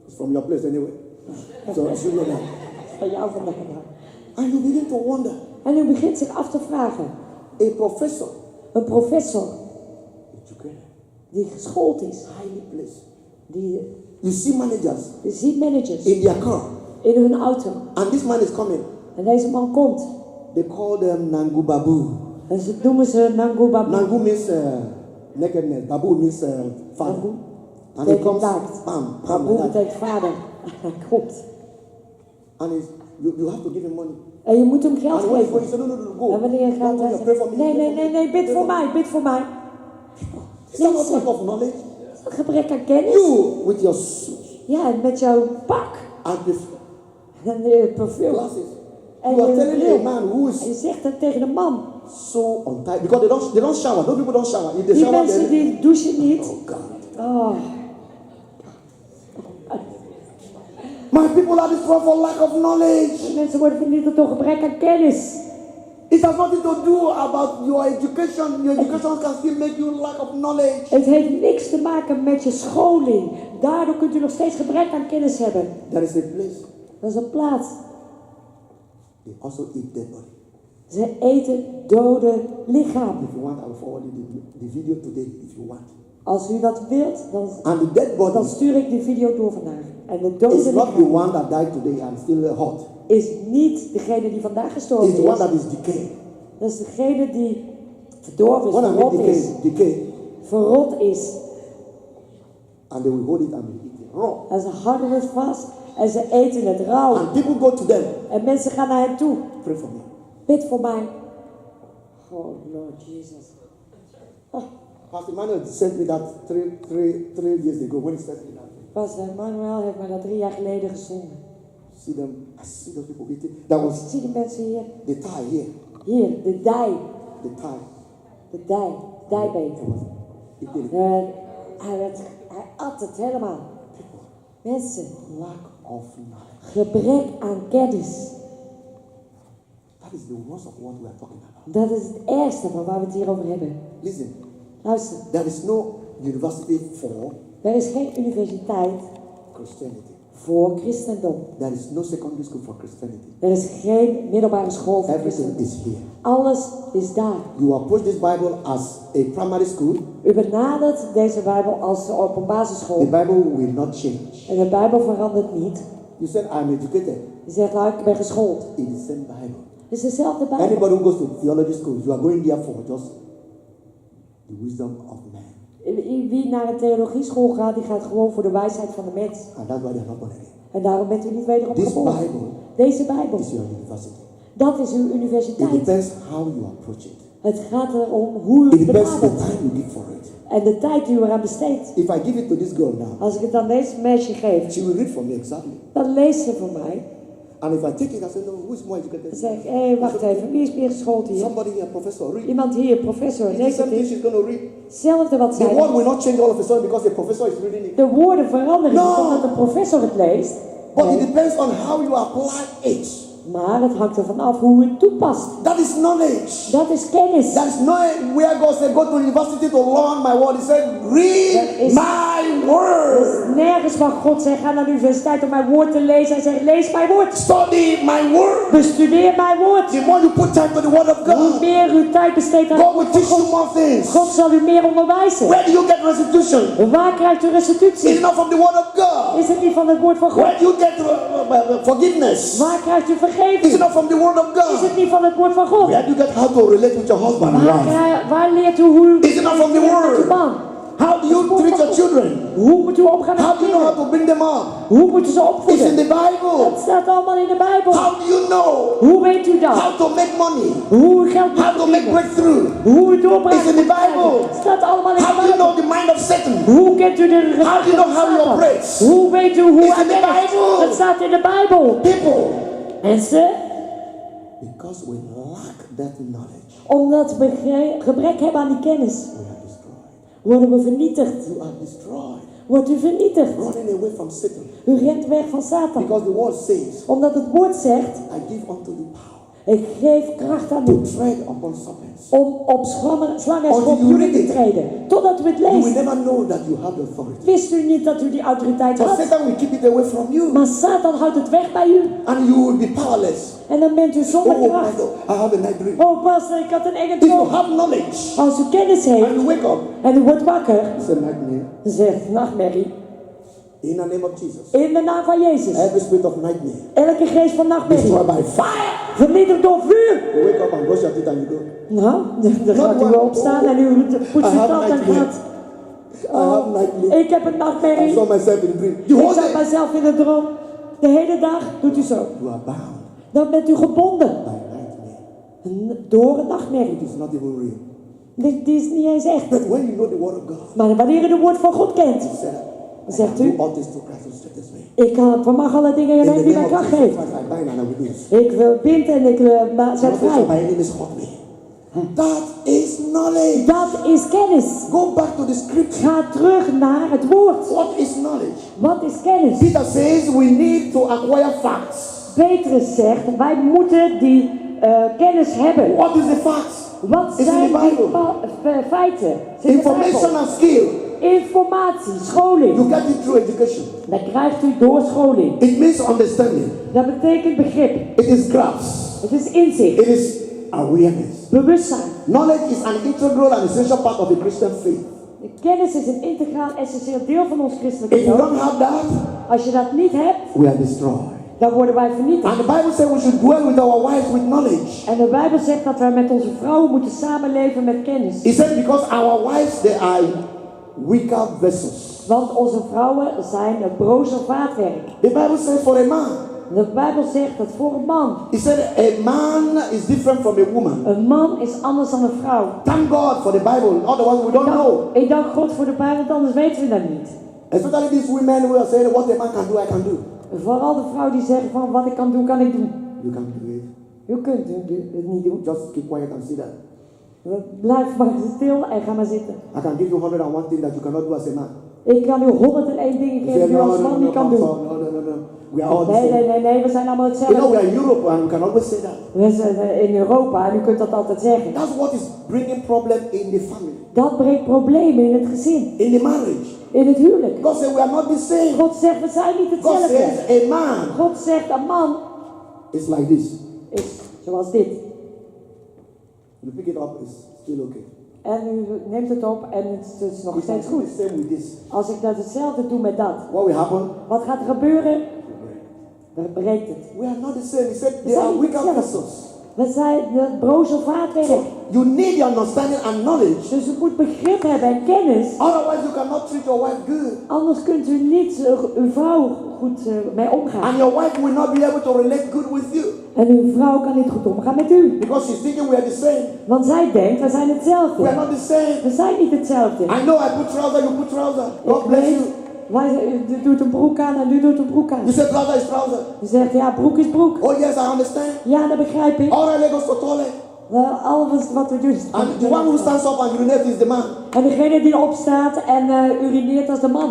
It's from your place anyway. So you should know that. Van jou vandaan. And you begin to wonder. En u begint zich af te vragen. A professor, Een professor educated, die geschoold is, highly placed. die You see managers ziet managers in their car, in hun auto. and this man is coming. En deze man komt. They call them Nangu Babu. En ze noemen ze Nangu Babu. Nangu means nakedness. Babu means father. Nangu And he betekent comes, naakt. bam, Babu like that. betekent vader. Hij komt. And you have to give him money. En je moet hem geld And when he geven. said, no, go. En wanneer je gaat, Don't hij come here, pray for zegt, me. nee, bid voor mij, bid voor mij. Is that not lack of knowledge? Is dat gebrek aan kennis? You, with your suit Ja, en met jouw pak and the en de parfum. glasses, En you are je telling bril. a man who En je is zegt dat tegen een man. so untied because they don't shower. Those people don't shower. If they Die shower, mensen then die douchen niet. oh God. Oh, My people are destroyed for lack of knowledge. die mensen worden vernietigd door gebrek aan kennis. It has nothing to do about your education. Your education can still make you lack of knowledge. Het heeft niks te maken met je scholing. Daardoor kunt u nog steeds gebrek aan kennis hebben. There is a place. Dat is een plaats. They also eat dead body. Ze eten dode lichamen. If you want, I will forward you the video today if you want. Als u dat wilt, And the dead dan body stuur ik die video door vandaag. En de dode is not the lichaam one that died today and still hot. is niet degene die vandaag gestorven It's the one is. that is decaying. Dat is degene die verdorven is, What I mean verrot is. decay, Verrot is. And they will hold it and will eat it raw. En ze houden het vast en ze eten het rauw. And people go to them. En mensen gaan naar hen toe. Pray for me. Bid voor mij. Oh Lord Jesus. Pastor Emmanuel sent me that three years ago when he sent me that. Pastor Emmanuel heeft mij dat 3 jaar geleden gezonden. See them, I see those people eating. That was Zie die mensen hier. the thigh here. Hier, de dij. The thigh. De dij. Dijbeet. It was eating it. Hij at het helemaal. Mensen. Lack of knowledge. Gebrek aan kennis. That is the worst of what we are talking about. Dat is het ergste van waar we het hier over hebben. Listen, Luister. there is no university for Er is geen universiteit Christianity. voor christendom. There is no secondary school for Christianity. Er is geen middelbare school voor Everything christendom. is here. Alles is daar. You approach this Bible as a primary school. U benadert deze Bijbel als op een basisschool. The Bible will not change. En de Bijbel verandert niet. You said, I'm educated. Je zegt, nou, ik ben geschoold. In the same Bible. Het is dezelfde Bijbel. Anybody who goes to theology school, you are going there for just the wisdom of man. Wie naar een theologieschool gaat, die gaat gewoon voor de wijsheid van de mens. And that's why they are not born again. En daarom bent u niet wederom This geboren. Bible Deze Bijbel, is your university. dat is uw It universiteit. depends how you approach it. Het gaat erom hoe u It het depends on the benadert. time you give for it. En de tijd die u eraan besteedt. If I give it to this girl now, Als ik het aan deze meisje geef, she will read for me exactly. dan leest ze voor mij. And if I take it, I say, no, who is more educated? Dan zeg ik, hé, wacht even, wie is meer geschoold hier? Somebody here, professor, read. Iemand hier, professor, It's the lees same het thing eens. she's going to read. Hetzelfde wat The zij word will leest. not change all of a sudden because the professor is reading it. De woorden veranderen niet No. omdat de professor het leest. But it Nee. depends on how you apply it. Maar het hangt ervan af hoe u het toepast. That is knowledge. Dat is kennis. That is not where God said, go to university to learn my word. He said, read Dat is- my word. Nergens waar God zegt, ga naar de universiteit om mijn woord te lezen. Hij zegt, lees mijn woord. Study my word. Bestudeer mijn woord. The more you put time to the word of Hoe God, meer u tijd besteedt aan God will teach you more things. God zal u meer onderwijzen. Where do you get restitution? Waar krijgt u restitutie? It's not from the word of God. Is het niet van het woord van God? Where do you get forgiveness? Waar krijgt u It's vergeving? not from the word of Is God. het niet van het woord van God? Where do you get how to relate with your husband and wife? Waar leert u hoe u Is it not from the met uw word? man? How do you treat your children? Hoe moet u omgaan met How uw do you know how kinderen? to bring them up? Hoe moeten ze It's in opvoeden? the Bible. Het staat allemaal in de Bijbel. How do you know Hoe weet u dat? how to make money? Hoe u geld moet How to make verdienen? breakthrough? Hoe u doorbraakt It's in the moet krijgen. Bible. Het staat allemaal in How de do you Bijbel. know the mind of Satan? Hoe kent u de How do you know how he Satan? operates? Hoe weet u hoe It's hij in the werkt? Bible. Het staat in de Bijbel. People, Mensen, because we lack that knowledge, omdat we gebrek hebben aan die kennis, we are destroyed. worden we vernietigd. You are destroyed. Wordt u vernietigd. Running away from Satan. U rent weg van Satan. Because the word says, Omdat het woord zegt, I give unto you power ik geef kracht aan to u tread upon serpents. om op slangen en Until you schorpioenen read te it. treden. Totdat u het You will leest. never know that you have the authority. Wist u niet dat u die autoriteit But had? Satan will keep it away from you. Maar Satan houdt het weg bij u. And you will be powerless. En dan bent u zonder Oh, kracht. Pastor, I have a night dream. Oh pastor, ik had een enge If you droom. have knowledge Als u kennis and heeft you wake up, en u wordt wakker, it's a nightmare. dan zegt nachtmerrie. In the name of Jesus. In de naam van Jezus. Every spirit of nightmare, Elke geest van nachtmerrie. destroyed by fire. Vernietigd door vuur. You wake up and brush your teeth and you go. Nou, dan gaat u wel opstaan en u poetst uw tand en gaat. I have nightmare. Ik heb een I nachtmerrie. saw myself in a dream. The Ik whole zag day. mijzelf in een droom. De hele dag doet u zo. You are bound Dan bent u gebonden by nightmare. door een nachtmerrie. It is not even real. Die is niet eens echt. But when you know the word of God, Maar wanneer u de woord van God kent, you say, zegt I u, do all things to Christ who strengthens me. ik kan vermag alle dingen in In the hem die mij name of kracht Jesus geeft. Christ, I bind and I will loose. Ik wil bind en ik zet Nothing shall vrij. by enemies hurt me. That is knowledge. Dat is kennis. Go back to the scripture. Ga terug naar het woord. What is knowledge? Wat is kennis? Peter says we need to acquire facts. Petrus zegt, wij moeten die kennis hebben. What is the facts? Wat It's in zijn the die Bible. feiten? Het is in de Information Bijbel. and skill. Informatie, scholing. You get it through education. Dat krijgt u door scholing. It means understanding. Dat betekent begrip. It is grasp. Het is inzicht. It is awareness. Bewustzijn. Knowledge is an integral and essential part of the Christian faith. De kennis is een integraal essentieel deel van ons christelijke If you geloof. don't have that, Als je dat niet hebt, we are destroyed. dan worden wij vernietigd. And the Bible says we should dwell with our wives with knowledge. En de Bijbel zegt dat wij met onze vrouwen moeten samenleven met kennis. He said because our wives, they are weaker vessels. Want onze vrouwen zijn het broos of vaatwerk. The Bible says for a man. De Bijbel zegt dat voor een man. He said a man is different from a woman. Een man is anders dan een vrouw. Thank God for the Bible. Otherwise we don't know. Ik dank God voor de Bijbel, want anders weten we dat niet. Especially these women who are saying what a man can do, I can do. Vooral de vrouwen die zeggen van wat ik kan doen, kan ik doen. You can do it. U kunt het niet doen. Just keep quiet and sit down. Blijf maar stil en ga maar zitten. I can give you 101 things that you cannot do as a man. Ik kan u 101 dingen You geven say, die u als man niet kan doen. no. We are all the same. Nee, we zijn allemaal You know, we hetzelfde. are in Europe and we can always say that. We zijn in Europa en u kunt dat altijd zeggen. That's what is bringing problem in the family, Dat brengt problemen in het gezin, in the marriage. in het huwelijk. God said we are not the same. God zegt we zijn niet God hetzelfde. says a man God zegt een man is like this. is zoals dit. You pick it up, it's still okay. En u neemt het op en het is nog If I steeds do goed. the same with this, Als ik dat hetzelfde doe met dat, what will happen? wat gaat er gebeuren? Dan breekt het. We are not the same. He said they are weaker vessels. We zijn het broos of vaatwerk. You need the understanding and knowledge. Dus u moet begrip hebben en kennis. Otherwise, you cannot treat your wife good. Anders kunt u niet uw vrouw goed mee omgaan. And your wife will not be able to relate good with you. En uw vrouw kan niet goed omgaan met u. Because she's thinking we are the same. Want zij denkt, we zijn hetzelfde. We are not the same. We zijn niet hetzelfde. I know I put trouser, you put trouser. God Ik bless weet, you. u doet een broek aan en u doet een broek aan. You say trouser is trouser. U zegt, ja, broek is broek. Oh yes, I understand. Ja, dat begrijp ik. All right, let's go to toilet. Wel, alles wat we doen is... And the one who stands up and urinates is the man. En degene die opstaat en urineert als de man.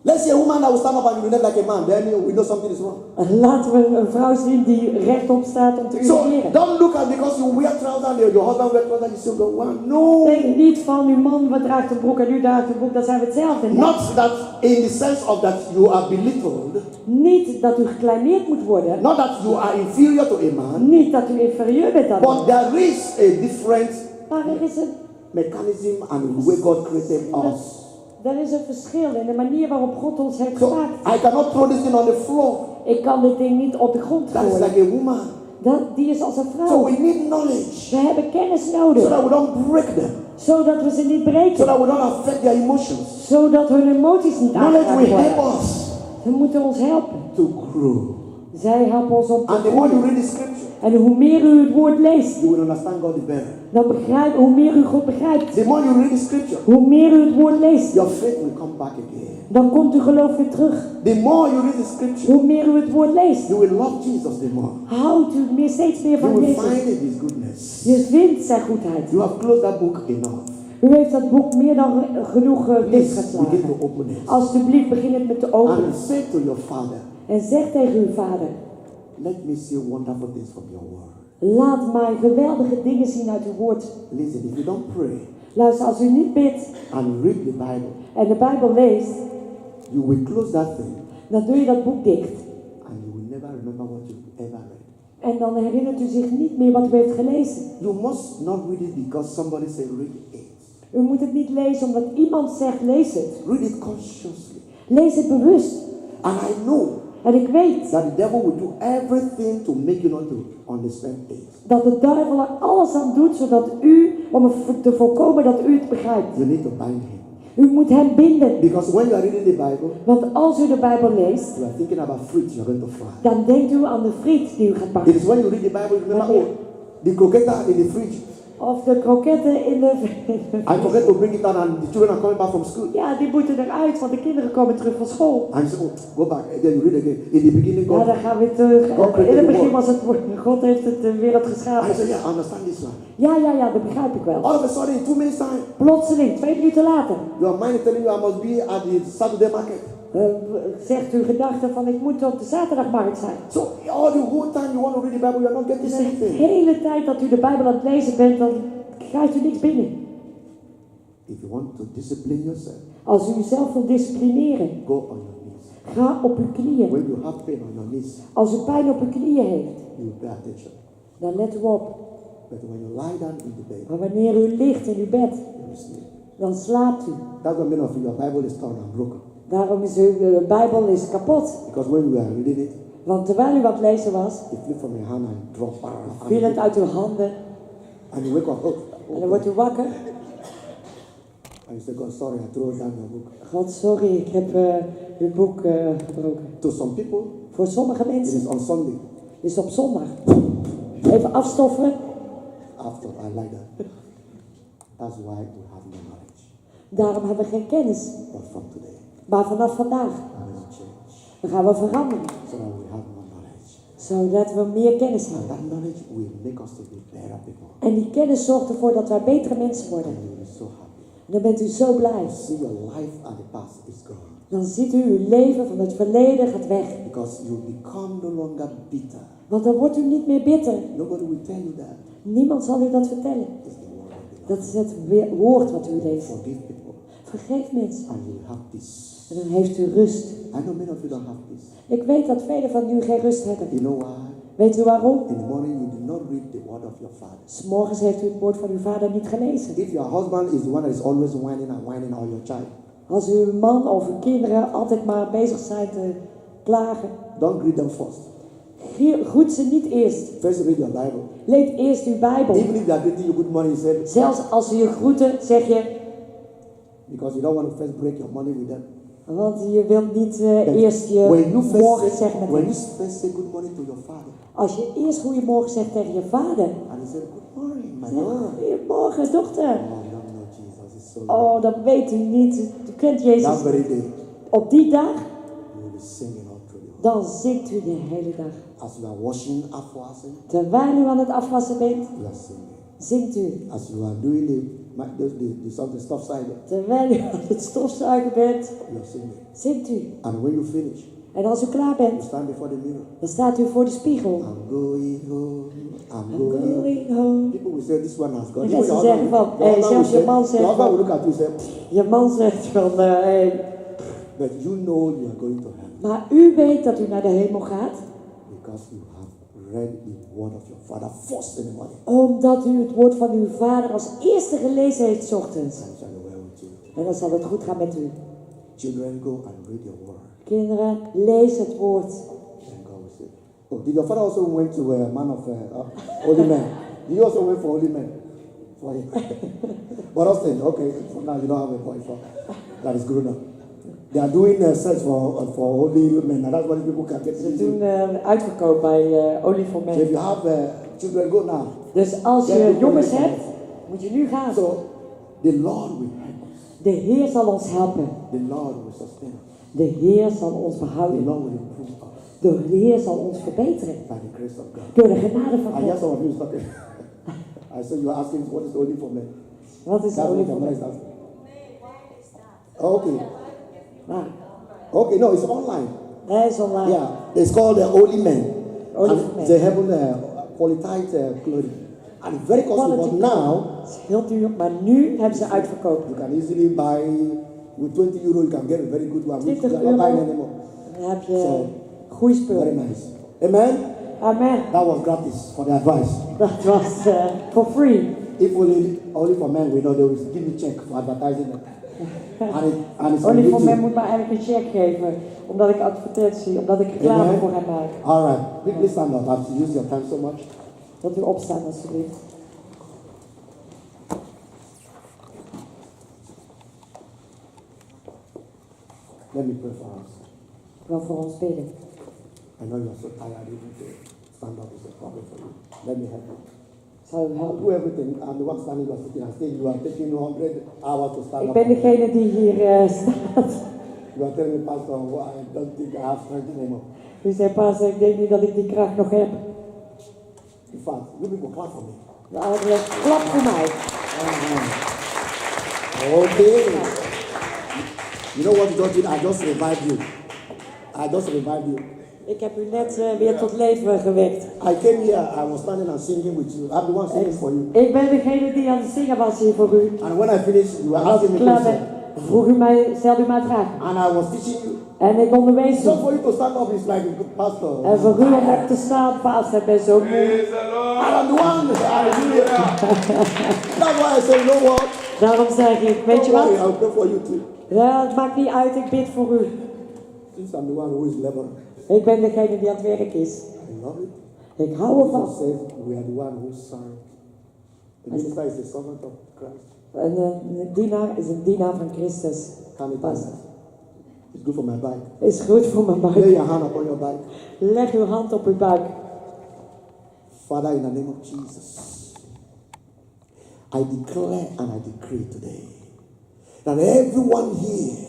Let's see a woman that will stand up and urinate like a man. Then we know something is wrong. Laten we een vrouw zien die rechtop staat om te So urineren. don't look at because you wear trouser and your husband wear trouser, you still go one. No. Denk niet van uw man wat draagt een broek en u draagt een broek, dat zijn we hetzelfde. Nee. Not that in the sense of that you are belittled. Niet dat u gekleineerd moet worden. Not that you are inferior to a man. Niet dat u inferieur bent aan But hem. there is a different Maar er is een mechanism and the way God created us. Er is een verschil in de manier waarop God ons heeft So gemaakt. I cannot throw this thing on the floor. Ik kan dit ding niet op de grond That is gooien. like a woman. Die is als een So vrouw. we need knowledge We hebben kennis so nodig. that we don't break them, Zodat we ze niet so breken. that we don't affect their emotions. Zodat hun emoties niet Knowledge aangeraakt will help worden. us Ze moeten ons helpen. to grow. Zij helpen ons om te And the more you groeien. read the scripture, En hoe meer u het woord leest, you will understand God better. dan hoe meer u God begrijpt. The more you read the scripture, Hoe meer u het woord leest, your faith will come back again. dan komt uw geloof weer terug. The more you read the scripture, Hoe meer u het woord leest, you will love Jesus the more. houdt u steeds meer You van will Jezus. find His goodness. Je vindt zijn goedheid. You have closed that book enough. U heeft dat boek meer dan genoeg Please dichtgeslagen. begin to open it. Alsjeblieft, begin het met te openen. And say to your father, En zeg tegen uw vader, let me see wonderful things from your word. laat mij geweldige dingen zien uit uw woord. Listen, if you don't pray Luister, als u niet bidt and read the Bible, en de Bijbel leest, you will close that thing dan doe je dat boek dicht. and you will never remember what you ever read. En dan herinnert u zich niet meer wat u heeft gelezen. You must not read it because somebody said read it. U moet het niet lezen omdat iemand zegt, lees het. Read it consciously. Lees het bewust. And I know En ik weet that the devil will do everything to make you not to understand things. dat de duivel er alles aan doet zodat om te voorkomen dat u het begrijpt. You need to bind him. U moet hem binden. Because when you are reading the Bible, Want als u de Bijbel leest, you are thinking about fruits you are going to fry. dan denkt u aan de friet die u gaat It bakken. is when you read the Bible, you remember, oh, the croqueta in the fridge. Of de kroketten in de... I forget to bring it down and the children are coming back from school. Ja, die moeten eruit, want de kinderen komen terug van school. And you say, oh, go back. And then you read again. In the beginning, Ja, God. dan gaan we terug. God created In het the begin world. was het woord, God heeft de wereld I geschapen. say, yeah, I understand this one. Ja, dat begrijp ik wel. All of a sudden, in 2 minutes time, Plotseling, 2 minuten later, your mind is telling you I must be at the Saturday market. zegt uw gedachte van ik moet op de zaterdagmarkt zijn. So all the whole time you want to read the Bible, you are not getting Dus de anything. hele tijd dat u de Bijbel aan het lezen bent, dan krijgt u niks binnen. If you want to discipline yourself, Als u uzelf wil disciplineren, go on your knees. ga op uw knieën. When you have pain on your knees, Als u pijn op uw knieën heeft, you pay attention. dan let u op. But when you lie down in the bed, Maar wanneer u ligt in uw bed, you sleep. dan slaapt u. That's what many of your Bible is torn and broken. Daarom is uw Bijbel kapot. Because when you are reading it, Want terwijl u wat lezen was, it flipped from your hand and dropped. viel het uit uw handen And you wake up. en dan wordt u wakker. And you say, God, sorry, I threw down your book. God, sorry, ik heb uw boek gebroken. To some people, Voor sommige it mensen is on Sunday. is het op zondag. Even afstoffen. After, I like that. That's why we have no knowledge. Daarom hebben we geen kennis. But from today, Maar vanaf vandaag we will change. dan gaan we veranderen. So that we have more knowledge. Zodat we meer kennis And hebben. that knowledge will make us to be better people. En die kennis zorgt ervoor dat wij betere mensen worden. And you will be so happy. En dan bent u zo blij. See your life and the past is gone. Dan ziet u uw leven van het verleden gaat weg. Because you become no longer bitter. Want dan wordt u niet meer bitter. Nobody will tell you that. Niemand zal u dat vertellen. It's the word of the Dat Lord. is het woord wat u leest. Forgive people. Vergeef mensen. And you will have peace. En dan heeft u rust. I know many of you don't have peace. Ik weet dat velen van u geen rust hebben. You know why? Weet u waarom? In the morning you do not read the word of your father. 'S Morgens heeft u het woord van uw vader niet gelezen. If your husband is the one that is always whining and whining or your child, Als uw man of uw kinderen altijd maar bezig zijn te klagen, don't greet them first. groet ze niet eerst. First read your Bible. Lees eerst uw Bijbel. Even if they are greeting you good morning, you say, Zelfs als ze je groeten, zeg je, because you don't want to first break your money with them. want je wilt niet But eerst when you je morgen first zeggen say, met when hem. you first say good morning to your father, Als je eerst goedemorgen zegt tegen je vader, and he said, good morning, my zeg Lord. goedemorgen dochter. Oh, you don't know Jesus. It's so Oh, dat weet u niet. U kent That Jezus. very day, Op die dag, you will be singing all through the whole. dan zingt u de hele dag. As you are washing, afwashing, Terwijl u aan het afwassen bent, you are singing. zingt u. As you are doing the stuff side, Terwijl u aan het stofzuigen bent, you are singing. zingt u. And when you finish, En als u klaar you bent, stand before the mirror. dan staat u voor de spiegel. I'm going home. I'm I'm going home. going home. People will say this one has gone. En Even ze your zeggen husband- van, your husband zelfs will je man say- zegt your husband will van, look at you and say, je man zegt van, but you know you are going to heaven maar u weet dat u naar de hemel gaat, because you have read the word of your father first in the morning. omdat u het woord van uw vader als eerste gelezen heeft 's ochtends. And it shall be well with you. En dan zal het goed gaan met u. Children, go and read your word. Kinderen, lees het woord. And God will say, oh, did your father also went to a man of holy men? Did you also went for holy men? For him. But Austin, okay, so now you don't have a boy for that is grown up. They are doing a search for holy men, and that's what people can get. Ze doen uitverkoop bij olie voor So if men. you have children, go now. Dus als je jongens hebt, moet je nu gaan. So the Lord will help us. De Heer zal ons helpen. The Lord will sustain us. De Heer zal ons The behouden. Lord will improve us De Heer zal ons verbeteren. by the grace of God. Door de genade van I hear God. some of you is talking. I saw you are asking what is holy for men. Wat is de That's olie what voor your man men? is asking. Okay. Waar? Okay, no, it's online. Hij is online. Yeah, it's called the holy men. Holy And men. they have qualified clothing. And it's very costly, but now Het is heel duur, maar nu hebben ze uitverkoop. you can easily buy with 20 euro. You can get a very good one. Which you 20 are not buying euro. anymore. Dan heb je Zo. goede Very spullen. nice. Amen. Amen. That was gratis for the advice. Dat was for free. If only for men, we know they will give me check for advertising it. And it's on Olie voor men YouTube. moet mij eigenlijk een check geven. Omdat ik advertentie, omdat ik reclame Amen. voor hem maak. All right, quickly stand up. I've used your time so much. Dat u opstaat alsjeblieft. Let me pray for us. Ik wil voor ons bidden. I know you're so tired even to stand up is a problem for you. Let me help you. Ik zal u I'll helpen. do everything. I'm the one standing, you're sitting, and still you are taking 100 hours to stand Ik up. ben degene die hier staat. You are telling me, Pastor, well, I don't think I have strength anymore. U zei pas, ik denk niet dat ik die kracht nog heb. In fact, you people clap for me. Nou, klap voor mij. Okay. You know what you just did? I just revived you. I just revived you. Ik heb u net weer tot leven gewekt. I came here, I was standing and singing with you. I'm the one singing for you. Ik ben degene die aan het zingen was hier voor u. And when I finished, you were Als asking ik me klaar ben, questions. vroeg u mij, stelde u mij vragen. And I was teaching you. En ik onderwees Just u. for you to stand up is like a good pastor. En voor u om op te staan, pastor, ik ben zo moe. Praise the Lord. I am the one. Hallelujah. That's why I say, you know what? Daarom zeg ik, weet Don't je worry, wat? I'll pray for you too. Ja, het maakt niet uit, ik bid voor u. Since I'm the one who is laboring. Ik ben degene die aan het werk is. I love it. Ik hou ervan. Jesus says we are the one who serve. The minister is a servant of Christ. Een dienaar is een dienaar van Christus. Can it pass? It's good for my bike. Is goed voor mijn Lay buik. your hand upon your bike. Leg uw hand op uw buik. Father, in the name of Jesus, I declare and I decree today that everyone here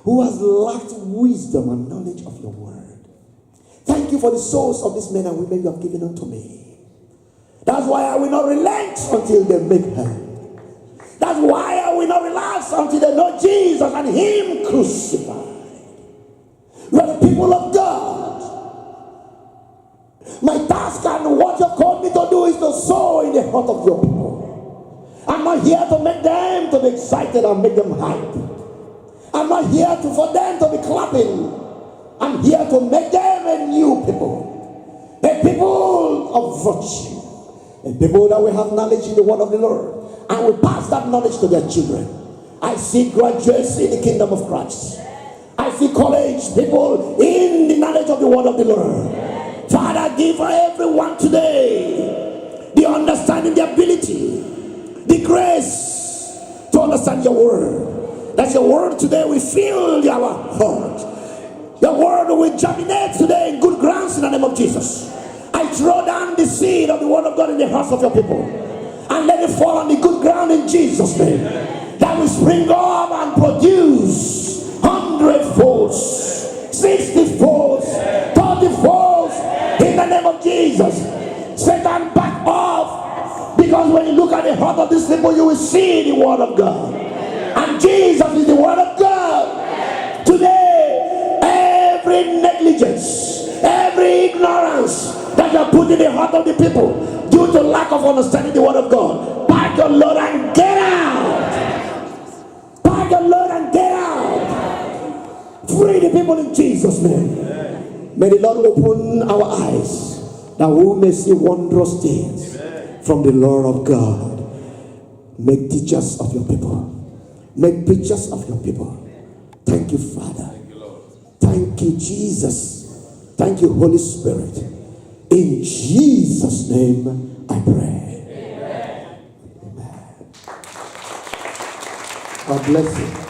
who has lacked wisdom and knowledge of your word, thank you for the souls of these men and women you have given unto me. That's why I will not relent until they make her. That's why I will not relax until they know Jesus and Him crucified. We are the people of God. My task and what you called me to do is to sow in the heart of your people. I'm not here to make them to be excited and make them happy. I'm not here for them to be clapping. I'm here to make them a new people. A people of virtue. A people that will have knowledge in the word of the Lord. And will pass that knowledge to their children. I see graduates in the kingdom of Christ. I see college people in the knowledge of the word of the Lord. Father, give everyone today the understanding, the ability, the grace to understand your word. That your word today will fill our heart. Your word will germinate today in good grounds in the name of Jesus. I throw down the seed of the word of God in the hearts of your people. And let it fall on the good ground in Jesus' name. That will spring up and produce 100-fold, 60-fold, 30-fold in the name of Jesus. Satan, back off. Because when you look at the heart of these people, you will see the word of God. And Jesus is the word of God. Today, every negligence, every ignorance that you have put in the heart of the people due to lack of understanding the word of God, pack your load and get out. Pack your load and get out. Free the people in Jesus' name. May the Lord open our eyes that we may see wondrous things from the Lord of God. Make teachers of your people. Make preachers of your people. Thank you, Father. Thank you, Jesus. Thank you, Holy Spirit. In Jesus' name I pray. Amen. God bless you.